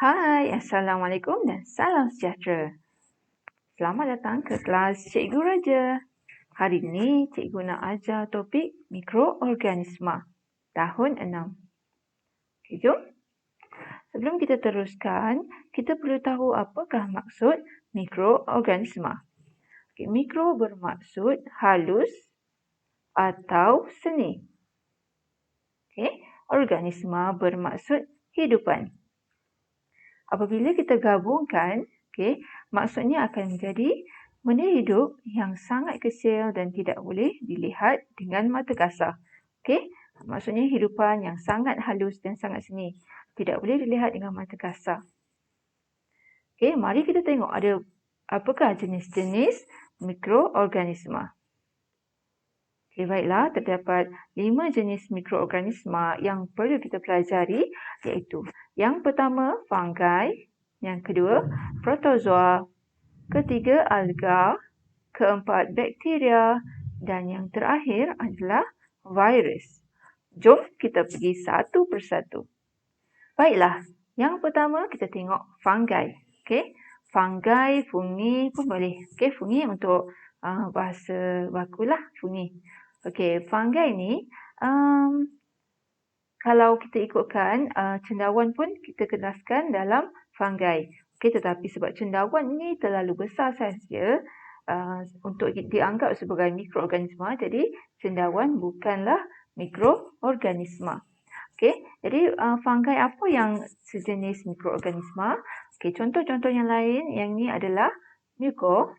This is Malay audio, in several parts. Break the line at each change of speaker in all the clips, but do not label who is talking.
Hai, Assalamualaikum dan salam sejahtera. Selamat datang ke kelas Cikgu Raja. Hari ini Cikgu nak ajar topik mikroorganisma, tahun 6. Okay, jom. Sebelum kita teruskan, kita perlu tahu apakah maksud mikroorganisma. Okay, mikro bermaksud halus atau seni. Okay, organisma bermaksud hidupan. Apabila kita gabungkan, maksudnya akan menjadi benda hidup yang sangat kecil dan tidak boleh dilihat dengan mata kasar. Maksudnya hidupan yang sangat halus dan sangat seni. Tidak boleh dilihat dengan mata kasar. Mari kita tengok ada apakah jenis-jenis mikroorganisma. Baiklah, terdapat 5 jenis mikroorganisma yang perlu kita pelajari, iaitu yang pertama, fungi, yang kedua, protozoa, ketiga, alga, keempat, bakteria, dan yang terakhir adalah virus. Jom kita pergi satu persatu. Baiklah, yang pertama kita tengok fungi. Fungi pun boleh. Fungi untuk bahasa bakulah, fungi. Fungi ni kalau kita ikutkan cendawan pun kita kelaskan dalam fungi. Tetapi sebab cendawan ni terlalu besar saja untuk dianggap sebagai mikroorganisma, jadi cendawan bukanlah mikroorganisma. Jadi fungi apa yang sejenis mikroorganisma? Contoh-contoh yang lain, yang ni adalah muko.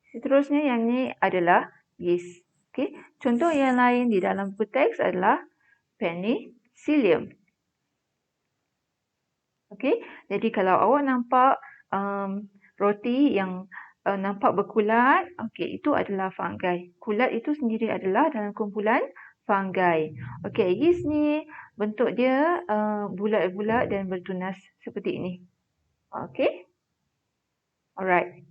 Seterusnya yang ni adalah yeast. Contoh yang lain di dalam buku teks adalah penicillium. Jadi kalau awak nampak roti yang nampak berkulat, itu adalah fungi. Kulat itu sendiri adalah dalam kumpulan fungi. Yeast ni bentuk dia bulat-bulat dan bertunas seperti ini. Alright.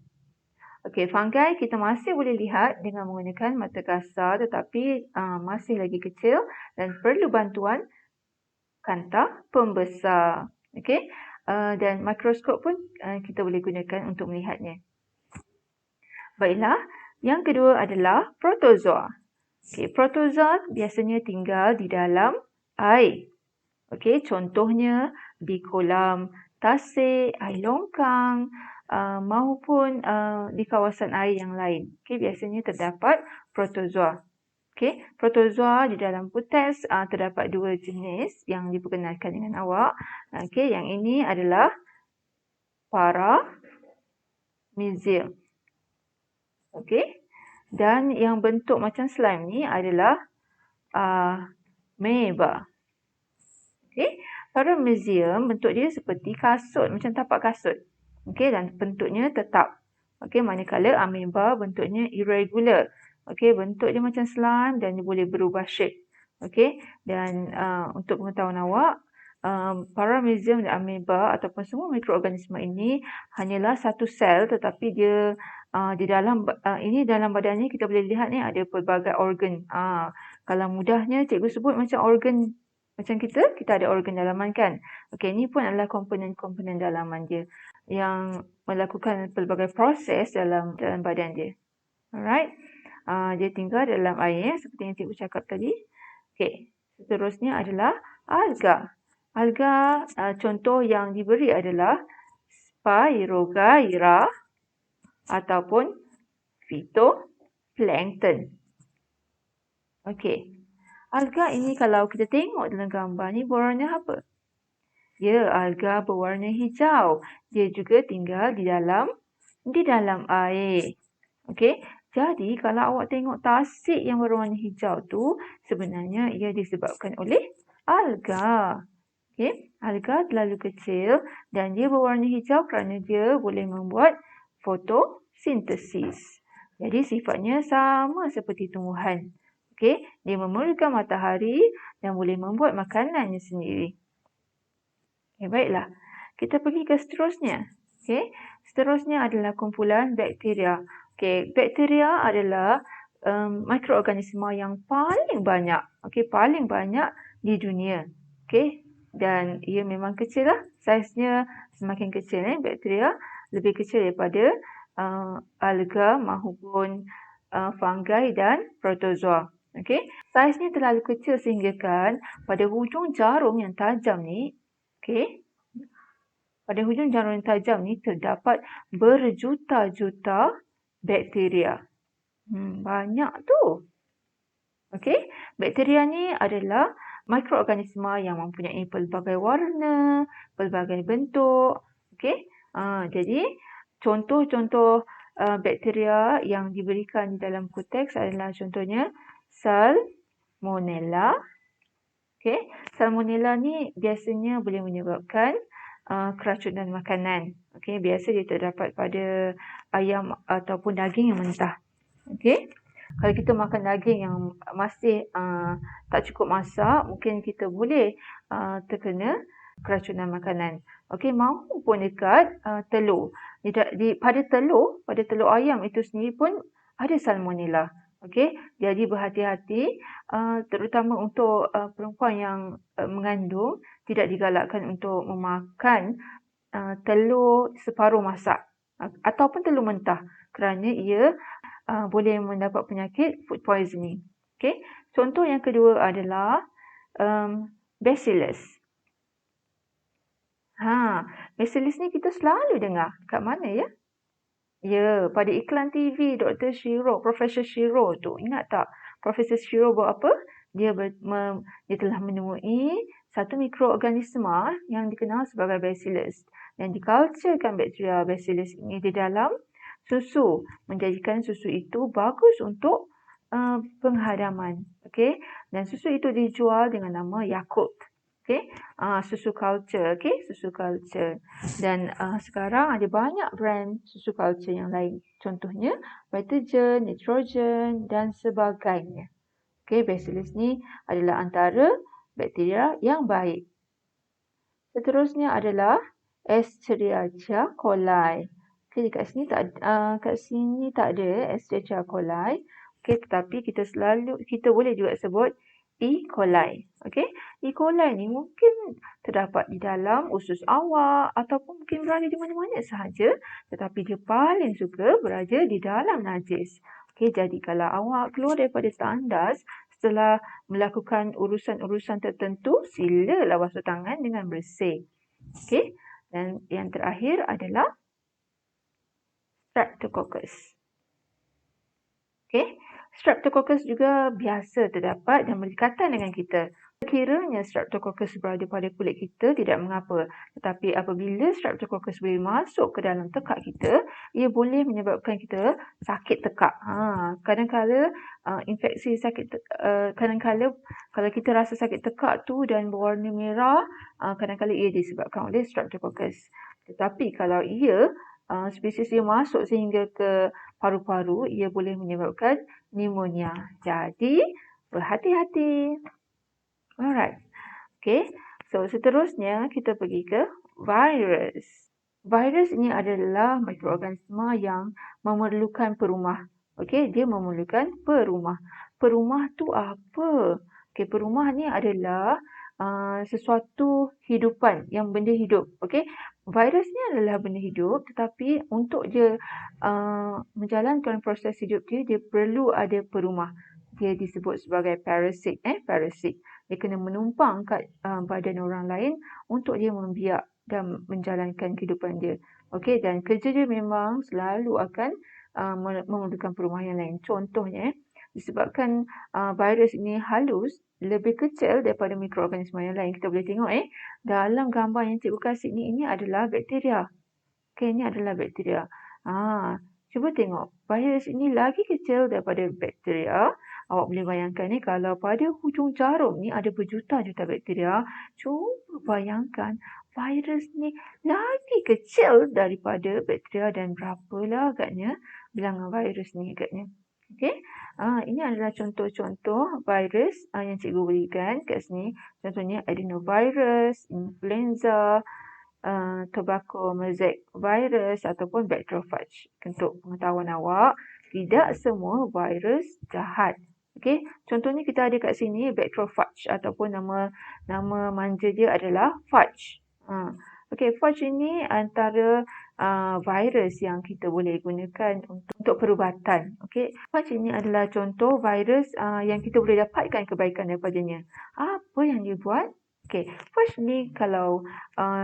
Fungi kita masih boleh lihat dengan menggunakan mata kasar, tetapi masih lagi kecil dan perlu bantuan kanta pembesar. Dan mikroskop pun kita boleh gunakan untuk melihatnya. Baiklah, yang kedua adalah protozoa. Protozoa biasanya tinggal di dalam air. Contohnya di kolam tasik, air longkang, maupun di kawasan air yang lain. Biasanya terdapat protozoa. Protozoa di dalam teks terdapat 2 jenis yang diperkenalkan dengan awak. Yang ini adalah paramecium. Dan yang bentuk macam slime ni adalah amoeba. Paramecium bentuk dia seperti kasut, macam tapak kasut. Dan bentuknya tetap. Manakala amoeba bentuknya irregular. Bentuk dia macam slime dan dia boleh berubah shape. Dan untuk pengetahuan awak, paramecium dan amoeba ataupun semua mikroorganisma ini hanyalah satu sel, tetapi dia di dalam dalam badannya kita boleh lihat ni ada pelbagai organ. Kalau mudahnya cikgu sebut macam organ macam kita ada organ dalaman kan. Ini pun adalah komponen-komponen dalaman dia yang melakukan pelbagai proses dalam badan dia. Alright. Dia tinggal dalam air seperti yang cikgu cakap tadi. Seterusnya adalah alga. Alga contoh yang diberi adalah Spirogyra ataupun phytoplankton. Alga ini kalau kita tengok dalam gambar ni berwarna apa? Ya, alga berwarna hijau. Dia juga tinggal di dalam air. Jadi kalau awak tengok tasik yang berwarna hijau tu, sebenarnya ia disebabkan oleh alga. Alga terlalu kecil dan dia berwarna hijau kerana dia boleh membuat fotosintesis. Jadi sifatnya sama seperti tumbuhan. Dia memerlukan matahari dan boleh membuat makanannya sendiri. Baiklah, kita pergi ke seterusnya. Seterusnya adalah kumpulan bakteria. Bakteria adalah mikroorganisma yang paling banyak. Paling banyak di dunia. dan ia memang kecil lah. Saiznya semakin kecil bakteria lebih kecil daripada alga maupun fungi dan protozoa. Okey, saiznya terlalu kecil sehingga kan pada hujung jarum yang tajam ni, okey, pada hujung jarum yang tajam ni terdapat berjuta-juta bakteria. Banyak tu. Okey, bakteria ni adalah mikroorganisma yang mempunyai pelbagai warna, pelbagai bentuk. Okey, jadi contoh-contoh bakteria yang diberikan di dalam konteks adalah contohnya Salmonella. Okey, Salmonella ni biasanya boleh menyebabkan keracunan makanan. Okey, biasa dia terdapat pada ayam ataupun daging yang mentah. Okey. Kalau kita makan daging yang masih tak cukup masak, mungkin kita boleh terkena keracunan makanan. Okey, maupun dekat telur. Pada telur ayam itu sendiri pun ada salmonella. Okey, jadi berhati-hati terutama untuk perempuan yang mengandung, tidak digalakkan untuk memakan telur separuh masak ataupun telur mentah kerana ia boleh mendapat penyakit food poisoning. Okay. Contoh yang kedua adalah Bacillus. Bacillus ni kita selalu dengar. Kat mana ya? Ya, pada iklan TV Dr. Shiro, Profesor Shiro tu. Ingat tak? Profesor Shiro buat apa? Dia telah menemui satu mikroorganisma yang dikenal sebagai Bacillus. Dan dikulturkan bakteria Bacillus ini di dalam susu, menjadikan susu itu bagus untuk penghadaman. Okay? Dan susu itu dijual dengan nama Yakult. Okay? Susu culture. Okay? Susu culture. Dan sekarang ada banyak brand susu culture yang lain. Contohnya Vitagen, Nitrogen dan sebagainya. Okay? Bacillus ni adalah antara bakteria yang baik. Seterusnya adalah Escherichia coli. Okay, kat sini tak ada Escherichia coli. Okay, tetapi kita boleh juga sebut E. coli. Okay, E. coli ni mungkin terdapat di dalam usus awak ataupun mungkin berada di mana-mana sahaja, tetapi dia paling suka berada di dalam najis. Okay, jadi kalau awak keluar daripada tandas setelah melakukan urusan-urusan tertentu, silalah basuh tangan dengan bersih. Okay, dan yang terakhir adalah Streptococcus. Okay, Streptococcus juga biasa terdapat dan berdekatan dengan kita. Kiranya Streptococcus berada pada kulit kita tidak mengapa. Tetapi apabila Streptococcus boleh masuk ke dalam tekak kita, ia boleh menyebabkan kita sakit tekak. Kadang-kala infeksi kadang-kala kalau kita rasa sakit tekak tu dan berwarna merah, kadang-kala ia disebabkan oleh Streptococcus. Tetapi kalau spesies dia masuk sehingga ke paru-paru, ia boleh menyebabkan pneumonia. Jadi, berhati-hati. Alright. Okay. So, seterusnya kita pergi ke virus. Virus ini adalah mikroorganisma yang memerlukan perumah. Okay, dia memerlukan perumah. Perumah tu apa? Okay, perumah ni adalah sesuatu hidupan, yang benda hidup. Okay, virus ni adalah benda hidup, tetapi untuk dia menjalankan proses hidup dia, dia perlu ada perumah. Dia disebut sebagai parasit. Parasit. Dia kena menumpang kat badan orang lain untuk dia membiak dan menjalankan kehidupan dia. Okey, dan kerja dia memang selalu akan memerlukan perumahan yang lain. Contohnya, disebabkan virus ini halus, lebih kecil daripada mikroorganisma yang lain. Kita boleh tengok dalam gambar yang cikgu kasih ini adalah bakteria. Okey, ini adalah bakteria. Cuba tengok, virus ini lagi kecil daripada bakteria. Awak boleh bayangkan kalau pada hujung jarum ni ada berjuta-juta bakteria. Cuba bayangkan virus ni lagi kecil daripada bakteria dan berapalah agaknya bilangan virus ni agaknya. Okey. Ini adalah contoh-contoh virus yang cikgu berikan kat sini. Contohnya adenovirus, influenza, tobacco mosaic virus ataupun bacteriophage. Untuk pengetahuan awak, tidak semua virus jahat. Okey, contohnya kita ada kat sini bacteriophage ataupun nama manja dia adalah phage. Okey, phage ini antara virus yang kita boleh gunakan untuk perubatan. Okey, phage ini adalah contoh virus yang kita boleh dapatkan kebaikan daripadanya. Apa yang dia buat? Okey, phage ni kalau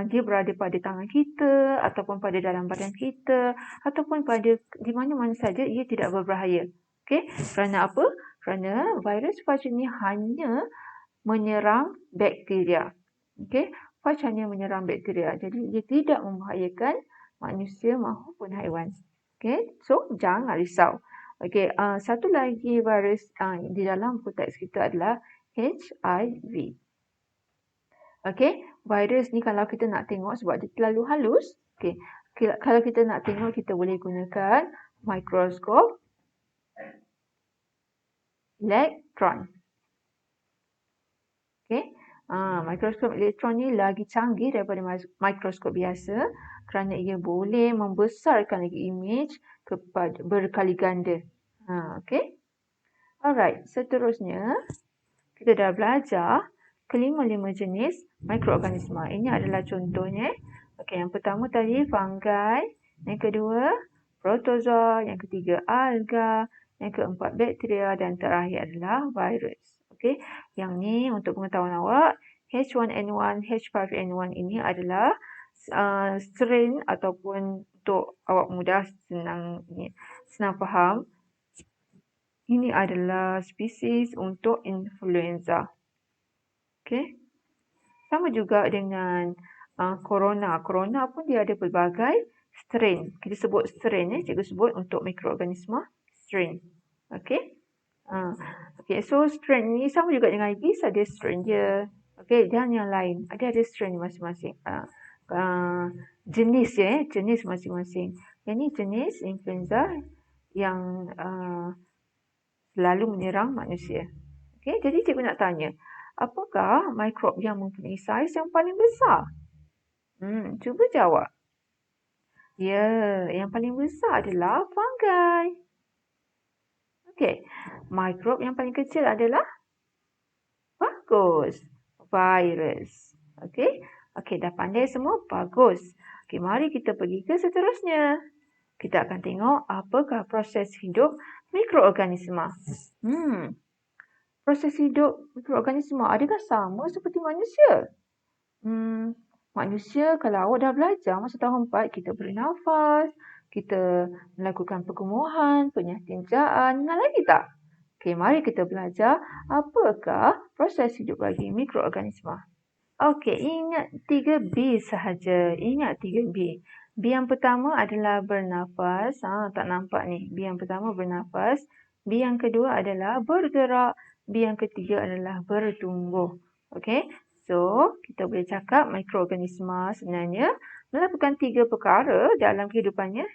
dia berada pada tangan kita ataupun pada dalam badan kita ataupun pada di mana-mana saja, ia tidak berbahaya. Okey, kerana apa? Kerana virus phage ini hanya menyerang bakteria. Okey, phage hanya menyerang bakteria. Jadi dia tidak membahayakan manusia maupun haiwan. Okey, so jangan risau. Okey, satu lagi virus di dalam buku teks kita adalah HIV. Okey, virus ni kalau kita nak tengok sebab dia terlalu halus, okey, kalau kita nak tengok kita boleh gunakan mikroskop elektron. Okey, mikroskop elektron ni lagi canggih daripada mikroskop biasa kerana ia boleh membesarkan lagi imej berkali ganda. Okey. Alright, seterusnya kita dah belajar kelima-lima jenis mikroorganisma. Ini adalah contohnya. Okey, yang pertama tadi fungi, yang kedua protozoa, yang ketiga alga, yang keempat bakteria dan terakhir adalah virus. Okey, yang ni untuk pengetahuan awak, H1N1, H5N1 ini adalah strain ataupun untuk awak mudah senang faham. Ini adalah spesies untuk influenza. Okey. Sama juga dengan corona. Corona pun dia ada pelbagai strain. Kita sebut strain cikgu sebut untuk mikroorganisma strain. Okey. Okey, so strain ni sama juga dengan ibis, ada strain dia. Okey, dan yang lain ada strain masing-masing. Jenis dia, jenis masing-masing. Yang ni jenis influenza yang selalu menyerang manusia. Okey, jadi cikgu nak tanya, apakah mikrob yang mempunyai saiz yang paling besar? Cuba jawab. Ya, yang paling besar adalah fungi. Okey, mikrob yang paling kecil adalah bagus, virus. Okey, dah pandai semua? Bagus. Okey, mari kita pergi ke seterusnya. Kita akan tengok apakah proses hidup mikroorganisma. Proses hidup mikroorganisma adakah sama seperti manusia? Manusia kalau awak dah belajar masa tahun 4, kita bernafas, kita melakukan perkumuhan, penyatinjaan, ingat lagi tak? Okey, mari kita belajar apakah proses hidup bagi mikroorganisma. Okey, ingat 3B sahaja. Ingat 3B. B yang pertama adalah bernafas. Tak nampak ni. B yang pertama bernafas. B yang kedua adalah bergerak. B yang ketiga adalah bertumbuh. Okey. So, kita boleh cakap mikroorganisma sebenarnya melakukan 3 perkara dalam kehidupannya,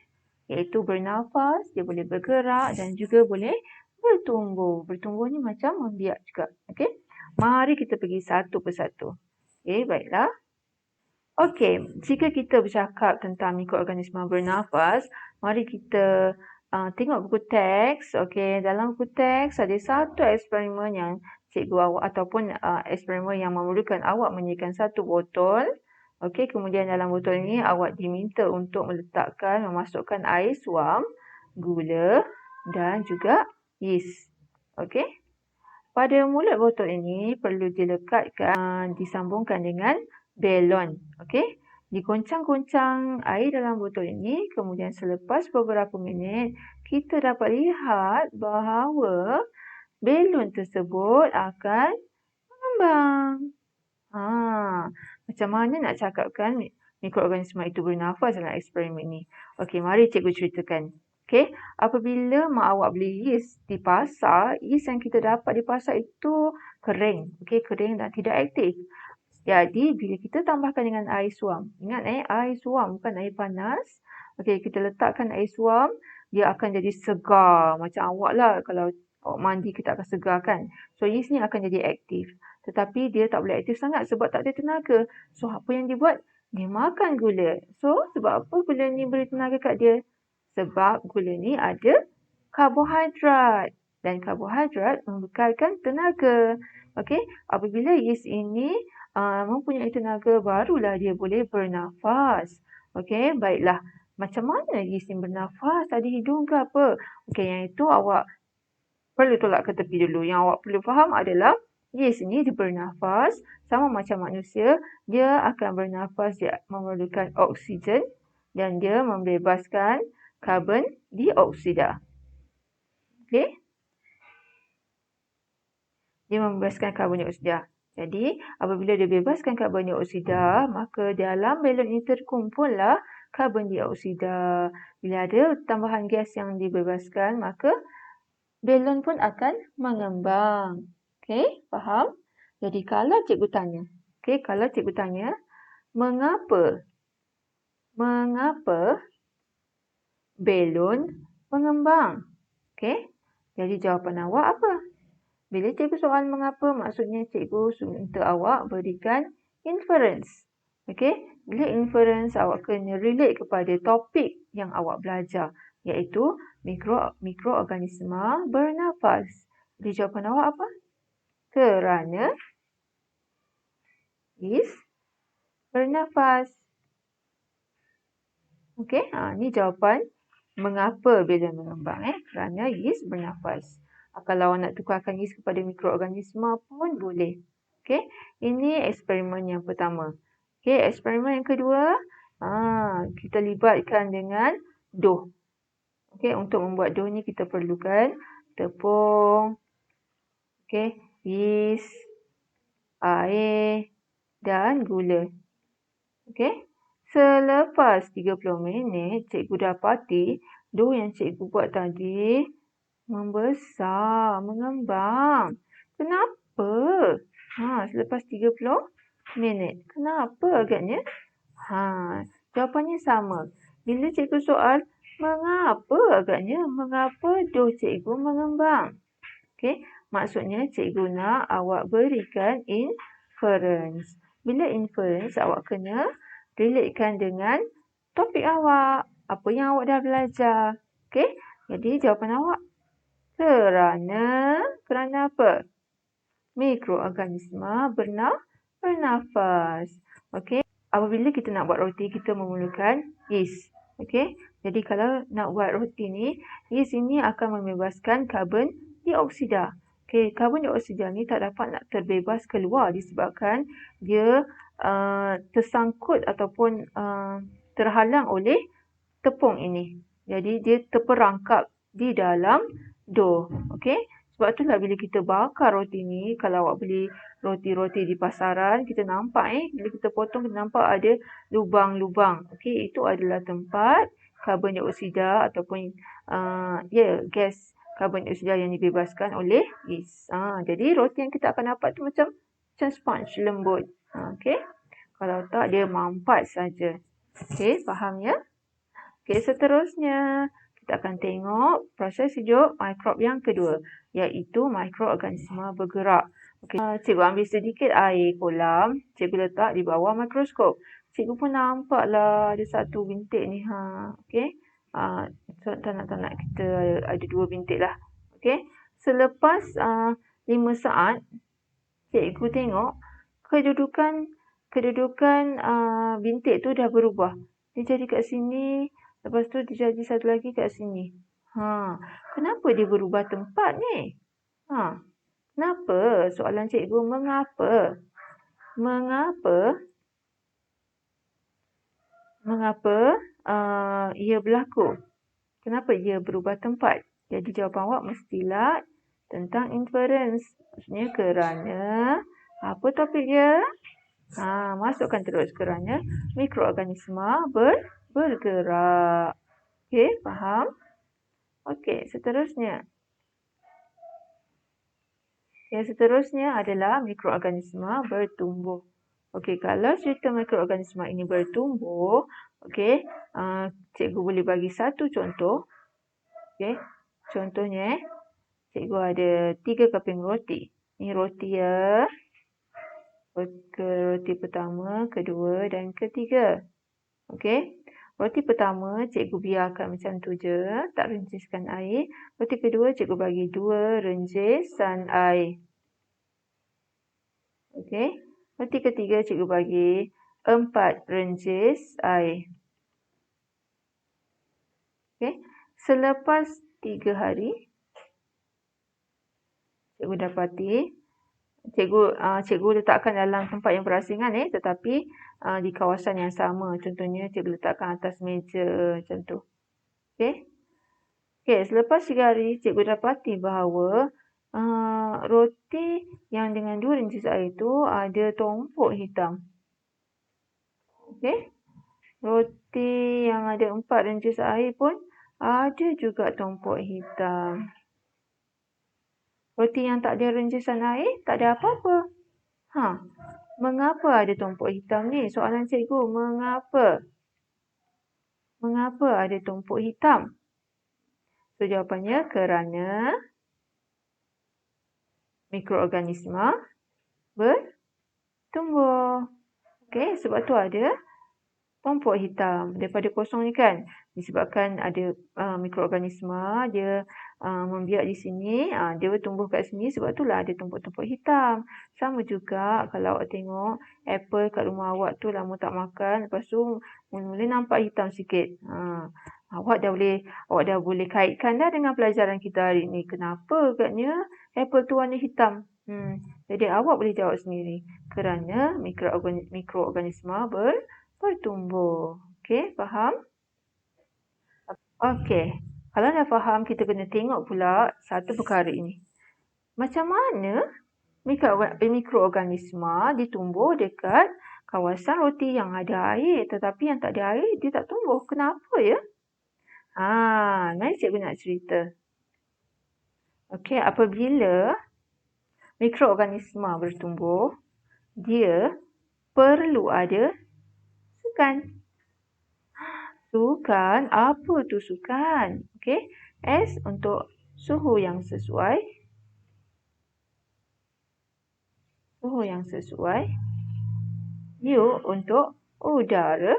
iaitu bernafas, dia boleh bergerak dan juga boleh bertumbuh. Bertumbuh ni macam membiak juga. Okey. Mari kita pergi satu persatu. Okey, baiklah. Okey, jika kita bercakap tentang mikroorganisma bernafas, mari kita tengok buku teks. Okey, dalam buku teks ada satu eksperimen yang cikgu awak ataupun eksperimen yang memerlukan awak menyediakan satu botol. Okey, kemudian dalam botol ini awak diminta untuk memasukkan air suam, gula dan juga yeast. Okey. Pada mulut botol ini perlu dilekatkan, disambungkan dengan belon. Okey. Digoncang-goncang air dalam botol ini, kemudian selepas beberapa minit kita dapat lihat bahawa belon tersebut akan mengembang. Macam mana nak cakapkan mikroorganisma itu bernafas dalam eksperimen ini? Okey, mari cikgu ceritakan. Okey, apabila mak awak beli yeast di pasar, yeast yang kita dapat di pasar itu kering. Okey, kering dan tidak aktif. Jadi, bila kita tambahkan dengan air suam, ingat air suam bukan air panas. Okey, kita letakkan air suam, dia akan jadi segar. Macam awak lah, kalau awak mandi kita akan segar kan. So, yeast ni akan jadi aktif. Tetapi dia tak boleh aktif sangat sebab tak ada tenaga. So, apa yang dia buat? Dia makan gula. So, sebab apa gula ni beri tenaga kat dia? Sebab gula ni ada karbohidrat. dan karbohidrat membekalkan tenaga. Okey, apabila yeast ini mempunyai tenaga, barulah dia boleh bernafas. Okey, baiklah. Macam mana yeast ini bernafas? Ada hidung ke apa? Okey, yang itu awak perlu tolak ke tepi dulu. Yang awak perlu faham adalah yeast ini dia bernafas sama macam manusia. Dia akan bernafas, dia memerlukan oksigen dan dia membebaskan karbon dioksida. Okey? Dia membebaskan karbon dioksida. Jadi, apabila dia bebaskan karbon dioksida, maka dalam balon ini terkumpullah karbon dioksida. Bila ada tambahan gas yang dibebaskan, maka balon pun akan mengembang. Okey, faham? Jadi, kalau cikgu tanya, mengapa balon mengembang? Okey, jadi jawapan awak apa? Bila cikgu soal mengapa, maksudnya cikgu minta awak berikan inference. Okey, bila inference awak kena relate kepada topik yang awak belajar, iaitu mikroorganisma bernafas. Jadi jawapan awak apa? Kerana yeast bernafas. Okey, ni jawapan mengapa balon mengembang. Kerana yeast bernafas. Kalau awak nak tukarkan yeast kepada mikroorganisma pun boleh. Okey, ini eksperimen yang pertama. Okey, eksperimen yang kedua, kita libatkan dengan dough. Okey, untuk membuat dough ni kita perlukan tepung, okey, yeast, air dan gula. Okey, selepas 30 minit, cikgu dapati dough yang cikgu buat tadi membesar, mengembang. Kenapa? Selepas 30 minit. Kenapa agaknya? Jawapannya sama. Bila cikgu soal, mengapa agaknya? Mengapa dough cikgu mengembang? Okey, maksudnya cikgu nak awak berikan inference. Bila inference, awak kena relatekan dengan topik awak. Apa yang awak dah belajar. Okey, jadi jawapan awak kerana apa? Mikroorganisma bernafas. Okey, apabila kita nak buat roti, kita memerlukan yeast. Okey, jadi kalau nak buat roti ni, yeast ini akan membebaskan karbon dioksida. Okey, karbon dioksida ni tak dapat nak terbebas keluar disebabkan dia tersangkut ataupun terhalang oleh tepung ini. Jadi dia terperangkap di dalam dough. Okey, sebab itulah bila kita bakar roti ni, kalau awak beli roti-roti di pasaran, kita nampak bila kita potong, kita nampak ada lubang-lubang. Okey, itu adalah tempat karbon dioksida ataupun gas karbon dioksida yang dibebaskan oleh yeast. Jadi roti yang kita akan dapat tu macam sponge, lembut. Okey, kalau tak dia mampat saja. Okey, faham ya? Okey, seterusnya kita akan tengok proses hidup mikrob yang kedua, iaitu mikroorganisma bergerak. Okey, cikgu ambil sedikit air kolam, cikgu letak di bawah mikroskop. Cikgu pun nampaklah ada satu bintik ni. Okey, tak nak kita ada dua bintik lah. Okey, selepas 5 saat, cikgu tengok kedudukan bintik tu dah berubah. Dia jadi kat sini, lepas tu dia jadi satu lagi kat sini. Kenapa dia berubah tempat ni? Kenapa? Soalan cikgu, mengapa? Mengapa ia berlaku? Kenapa ia berubah tempat? Jadi jawapan awak mestilah tentang inference. Maksudnya kerana apa topik dia? Masukkan terus kerana mikroorganisma bergerak. Okey, faham? Okey, seterusnya. Adalah mikroorganisma bertumbuh. Okey, kalau cerita mikroorganisma ini bertumbuh, okey, cikgu boleh bagi satu contoh. Okey, contohnya cikgu ada 3 keping roti. Ini roti ya. Roti pertama, kedua dan ketiga. Okey. Roti pertama, cikgu biarkan macam tu je, tak renciskan air. Roti kedua, cikgu bagi 2 rencisan air. Okey. Roti ketiga, cikgu bagi 4 rencis air. Okey. Selepas 3 hari, cikgu dapati cikgu letakkan dalam tempat yang berasingan tetapi di kawasan yang sama. Contohnya cikgu letakkan atas meja macam tu. Okey. Okey, selepas 3 hari cikgu dapati bahawa roti yang dengan 2 rencis air itu ada tumpuk hitam. Okey. Roti yang ada 4 rencis air pun ada juga tumpuk hitam. Roti yang tak ada rencisan air, tak ada apa-apa. Mengapa ada tumpuk hitam ni? Soalan cikgu, mengapa? Mengapa ada tumpuk hitam? So, jawapannya kerana mikroorganisma bertumbuh. Okey, sebab tu ada tumpuk hitam daripada kosong ni kan. Disebabkan ada mikroorganisma, dia membiak di sini, dia bertumbuh kat sini, sebab itulah ada tumpuk-tumpuk hitam. Sama juga kalau awak tengok apple kat rumah awak tu lama tak makan, lepas tu mula-mula nampak hitam sikit. Awak dah boleh kaitkan dah dengan pelajaran kita hari ni. Kenapa agaknya apple tu warna hitam? Jadi awak boleh jawab sendiri. Kerana mikroorganisma bertumbuh. Okey, faham? Okey. Kalau dah faham, kita kena tengok pula satu perkara ini. Macam mana mikroorganisma ditumbuh dekat kawasan roti yang ada air, tetapi yang tak ada air dia tak tumbuh. Kenapa ya? Mari cikgu nak cerita. Okey, apabila mikroorganisma bertumbuh, dia perlu ada sukan. Sukan, apa tu sukan? Okey, S untuk suhu yang sesuai. Suhu yang sesuai. U untuk udara.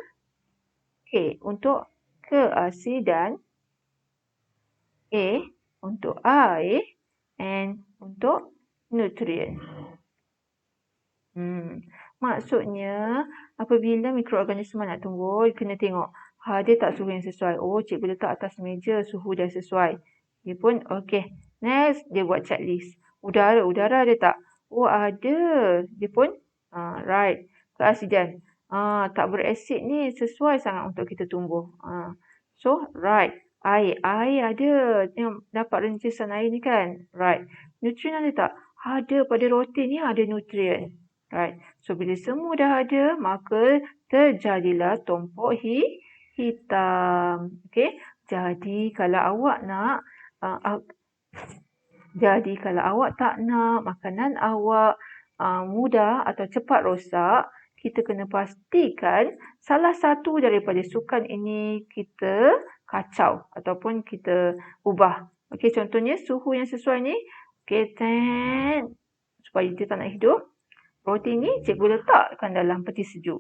K untuk keasidan. A untuk air. N untuk nutrien. Maksudnya, apabila mikroorganisma nak tumbuh, kena tengok. Dia tak suhu yang sesuai. Cikgu letak atas meja, suhu dah sesuai. Dia pun, okey. Next, dia buat checklist. Udara ada tak? Ada. Dia pun, right. Keasidan. Tak berasid ni sesuai sangat untuk kita tumbuh. So, right. Air ada. Yang dapat rencisan air ni kan? Right. Nutrien ada tak? Ada, pada roti ni ada nutrien. Right. So, bila semua dah ada, maka terjadilah tumpuk hitam. Okey. Jadi, kalau awak tak nak makanan awak mudah atau cepat rosak, kita kena pastikan salah satu daripada sukan ini kita kacau ataupun kita ubah. Okey, contohnya suhu yang sesuai ni, okey, supaya dia tak nak hidup. Roti ni cikgu letakkan dalam peti sejuk.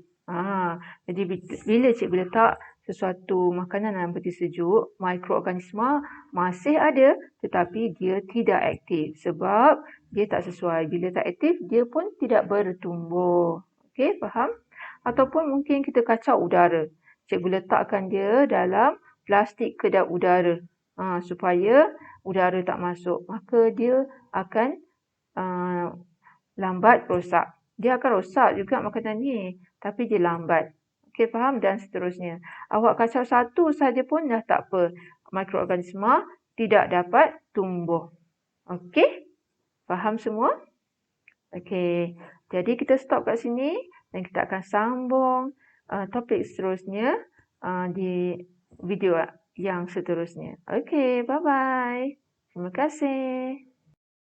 Jadi bila cikgu letak sesuatu makanan dalam peti sejuk, mikroorganisma masih ada tetapi dia tidak aktif sebab dia tak sesuai. Bila tak aktif, dia pun tidak bertumbuh. Okey, faham? Ataupun mungkin kita kacau udara. Cikgu letakkan dia dalam plastik kedap udara supaya udara tak masuk. Maka dia akan lambat rosak. Dia akan rosak juga makanan ni, tapi dia lambat. Okey, faham? Dan seterusnya. Awak kacau satu saja pun dah tak apa. Mikroorganisma tidak dapat tumbuh. Okey? Faham semua? Okey. Jadi kita stop kat sini dan kita akan sambung topik seterusnya di video yang seterusnya. Okey, bye-bye. Terima kasih.